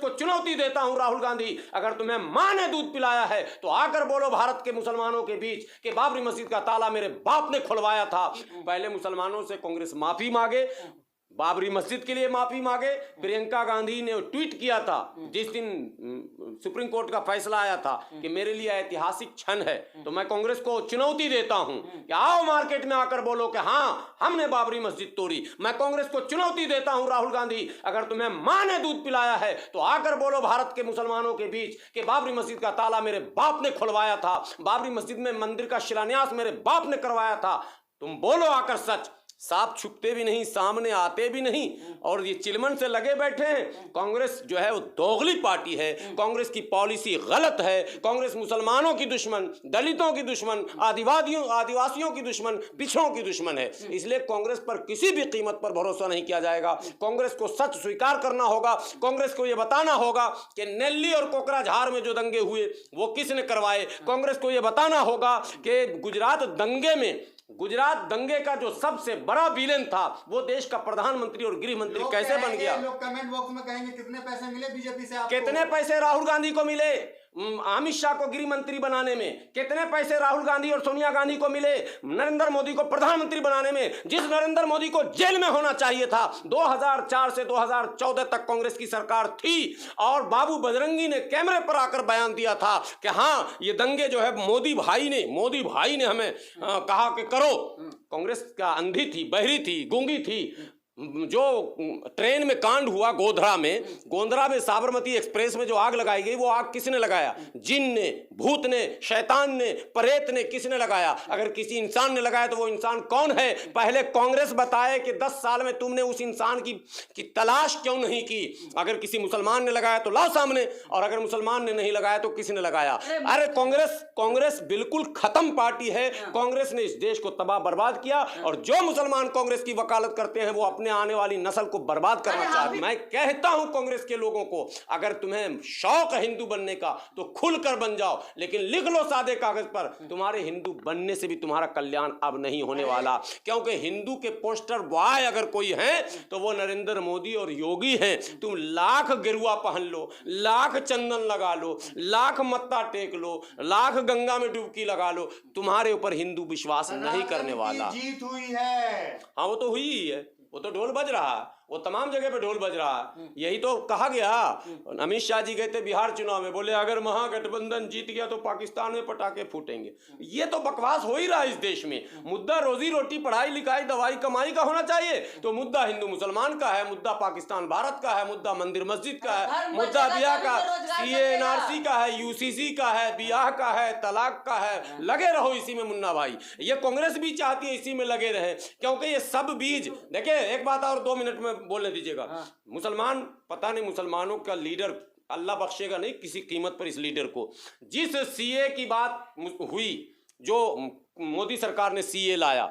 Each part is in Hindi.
को चुनौती देता हूं राहुल गांधी, अगर तुम्हें मां ने दूध पिलाया है तो आकर बोलो भारत के मुसलमानों के बीच कि बाबरी मस्जिद का ताला मेरे बाप ने खुलवाया था। पहले मुसलमानों से कांग्रेस माफी मांगे, बाबरी मस्जिद के लिए माफी मांगे। प्रियंका गांधी ने ट्वीट किया था जिस दिन सुप्रीम कोर्ट का फैसला आया था कि मेरे लिए ऐतिहासिक क्षण है, तो मैं कांग्रेस को चुनौती देता हूं कि आओ मार्केट में आकर बोलो कि हाँ हमने बाबरी मस्जिद तोड़ी। मैं कांग्रेस को चुनौती देता हूं राहुल गांधी, अगर तुम्हें मां ने दूध पिलाया है तो आकर बोलो भारत के मुसलमानों के बीच कि बाबरी मस्जिद का ताला मेरे बाप ने खुलवाया था, बाबरी मस्जिद में मंदिर का शिलान्यास मेरे बाप ने करवाया था। तुम बोलो आकर सच। साफ छुपते भी नहीं, सामने आते भी नहीं, और ये चिलमन से लगे बैठे हैं। कांग्रेस जो है वो दोगली पार्टी है, कांग्रेस की पॉलिसी गलत है, कांग्रेस मुसलमानों की दुश्मन, दलितों की दुश्मन, आदिवासियों की दुश्मन, पिछड़ों की दुश्मन है। इसलिए कांग्रेस पर किसी भी कीमत पर भरोसा नहीं किया जाएगा। कांग्रेस को सच स्वीकार करना होगा, कांग्रेस को यह बताना होगा कि नेल्ली और कोकराझार में जो दंगे हुए वो किसने करवाए। कांग्रेस को यह बताना होगा कि गुजरात दंगे का जो सबसे बड़ा विलेन था वो देश का प्रधानमंत्री और गृह मंत्री कैसे बन गया। लोग कमेंट बॉक्स में कहेंगे कितने पैसे मिले बीजेपी से आपको? कितने पैसे राहुल गांधी को मिले अमित शाह को गृह मंत्री बनाने में? कितने पैसे राहुल गांधी और सोनिया गांधी को मिले नरेंद्र मोदी को प्रधानमंत्री बनाने में? जिस नरेंद्र मोदी को जेल में होना चाहिए था। 2004 से 2014 तक कांग्रेस की सरकार थी और बाबू बजरंगी ने कैमरे पर आकर बयान दिया था कि हाँ ये दंगे जो है मोदी भाई ने हमें कहा कि करो। कांग्रेस का अंधी थी, बहरी थी, गूंगी थी। जो ट्रेन में कांड हुआ गोंधरा में साबरमती एक्सप्रेस में जो आग लगाई गई, वो आग किसने लगाया? जिन ने, भूत ने, शैतान ने, प्रेत ने, किसने लगाया? अगर किसी इंसान ने लगाया तो वो इंसान कौन है? पहले कांग्रेस बताए कि 10 साल में तुमने उस इंसान की तलाश क्यों नहीं की? अगर किसी मुसलमान ने लगाया तो लाओ सामने, और अगर मुसलमान ने नहीं लगाया तो किसने लगाया? अरे कांग्रेस बिल्कुल खत्म पार्टी है। कांग्रेस ने इस देश को तबाह बर्बाद किया, और जो मुसलमान कांग्रेस की वकालत करते हैं वो अपने आने वाली नस्ल को बर्बाद करना चाहते हैं। मैं कहता हूं कांग्रेस के लोगों को, अगर तुम्हें शौक है हिंदू बनने का तो खुलकर बन जाओ, लेकिन लिख लो सादे कागज पर, तुम्हारे हिंदू बनने से भी तुम्हारा कल्याण अब नहीं होने वाला। क्योंकि हिंदू के पोस्टर बॉय अगर कोई है तो वो नरेंद्र मोदी और योगी हैं। तुम लाख गिरुआ पहन लो, लाख चंदन लगा लो, लाख मत्था टेक लो, लाख गंगा में डुबकी लगा लो, तुम्हारे ऊपर हिंदू विश्वास नहीं करने वाला। जीत हुई है। हाँ वो तो हुई ही है, वो तो ढोल बज रहा है, वो तमाम जगह पे ढोल बज रहा है। यही तो कहा गया। अमित शाह जी गए थे बिहार चुनाव में, बोले अगर महागठबंधन जीत गया तो पाकिस्तान में पटाखे फूटेंगे। ये तो बकवास हो ही रहा है इस देश में। मुद्दा रोजी रोटी, पढ़ाई लिखाई, दवाई कमाई का होना चाहिए, तो मुद्दा हिंदू मुसलमान का है, मुद्दा पाकिस्तान भारत का है, मुद्दा मंदिर मस्जिद का है, मुद्दा ब्याह का, CA NRC का है, UCC का है, ब्याह का है, तलाक का है। लगे रहो इसी में मुन्ना भाई। ये कांग्रेस भी चाहती है इसी में लगे रहे, क्योंकि ये सब बीज देखिए। एक बात और 2 मिनट में बोलने दीजिएगा। मुसलमान, पता नहीं मुसलमानों का लीडर अल्लाह बख्शेगा नहीं किसी कीमत पर इस लीडर को। जिस CA की बात हुई, जो मोदी सरकार ने CA लाया,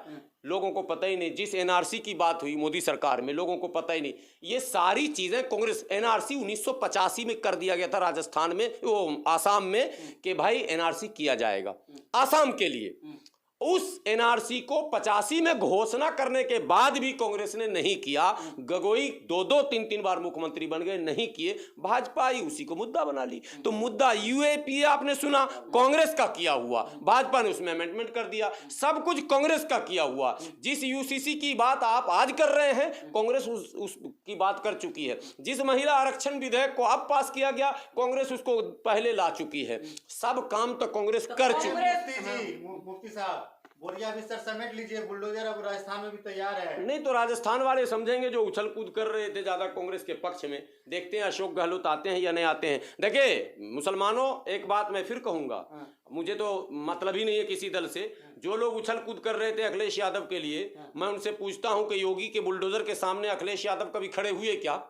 लोगों को पता ही नहीं। जिस NRC की बात हुई मोदी सरकार में, लोगों को पता ही नहीं। ये सारी चीजें कांग्रेस, NRC 1985 में कर दिया गया था राजस्थान में, वो आसाम में, कि भाई NRC किया जाएगा आसाम के लिए। उस NRC को 85 में घोषणा करने के बाद भी कांग्रेस ने नहीं किया। गगोई 2-2, 3-3 बार मुख्यमंत्री बन गए, नहीं किए। भाजपा ही उसी को मुद्दा बना ली। तो मुद्दा UAPA आपने सुना, कांग्रेस का किया हुआ, भाजपा ने उसमें अमेंडमेंट कर दिया। सब कुछ कांग्रेस का किया हुआ। जिस UCC की बात आप आज कर रहे हैं, कांग्रेस उस की बात कर चुकी है। जिस महिला आरक्षण विधेयक को अब पास किया गया, कांग्रेस उसको पहले ला चुकी है। सब काम तो कांग्रेस कर चुकी है। मुफ्ती साहब, बोरिया बिस्तर समेट लीजिए, बुलडोजर अब राजस्थान में भी तैयार है। नहीं तो राजस्थान वाले समझेंगे जो उछल कूद कर रहे थे ज्यादा कांग्रेस के पक्ष में। देखते हैं अशोक गहलोत आते हैं या नहीं आते हैं। देखिए मुसलमानों, एक बात मैं फिर कहूंगा, मुझे तो मतलब ही नहीं है किसी दल से। जो लोग उछल कूद कर रहे थे अखिलेश यादव के लिए, मैं उनसे पूछता हूं कि योगी के बुलडोजर के सामने अखिलेश यादव कभी खड़े हुए क्या?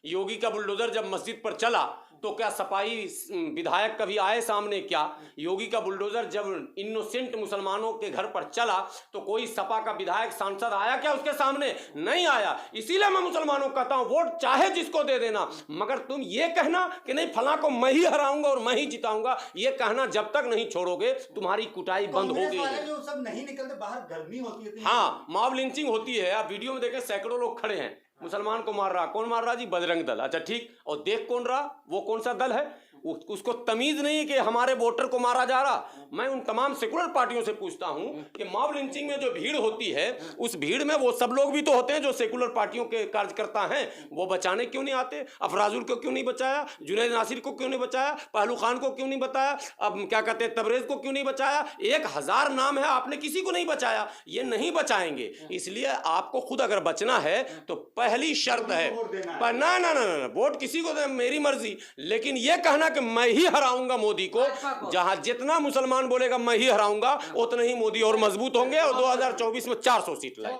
योगी का बुलडोजर जब मस्जिद पर चला तो क्या सपाई विधायक कभी आए सामने क्या? योगी का बुलडोजर जब इनोसेंट मुसलमानों के घर पर चला तो कोई सपा का विधायक सांसद आया क्या उसके सामने? नहीं आया। इसीलिए मैं मुसलमानों को कहता हूं, वोट चाहे जिसको दे देना, मगर तुम ये कहना कि नहीं फला को मैं ही हराऊंगा और मैं ही जिताऊंगा, ये कहना जब तक नहीं छोड़ोगे तुम्हारी कुटाई बंद होगी। जो सब नहीं निकलते बाहर, गर्मी होती है। हाँ, मॉब लिंचिंग होती है। आप वीडियो में देखें, सैकड़ों लोग खड़े हैं, मुसलमान को मार रहा, कौन मार रहा जी? बजरंग दल। अच्छा ठीक, और देख कौन रहा, वो कौन सा दल है? उसको तमीज नहीं है कि हमारे वोटर को मारा जा रहा। मैं उन तमाम सेकुलर पार्टियों से पूछता हूं कि मॉब लिंचिंग में जो भीड़ होती है, उस भीड़ में वो सब लोग भी तो होते हैं जो सेकुलर पार्टियों के कार्यकर्ता हैं, वो बचाने क्यों नहीं आते? अफराजुल को क्यों नहीं बचाया? जुनैद नासिर को क्यों नहीं बचाया? पहलू खान को क्यों नहीं बताया? अब क्या कहते हैं, तबरेज को क्यों नहीं बचाया? 1000 नाम है, आपने किसी को नहीं बचाया। ये नहीं बचाएंगे। इसलिए आपको खुद अगर बचना है तो पहली शर्त है, ना ना ना ना, वोट किसी को दे, मेरी मर्जी, लेकिन ये कहना कि मैं ही हराऊंगा मोदी को, जहां जितना मुसलमान बोलेगा मैं ही हराऊंगा, उतने ही मोदी और मजबूत होंगे और 2024 में 400 सीट लाएंगे।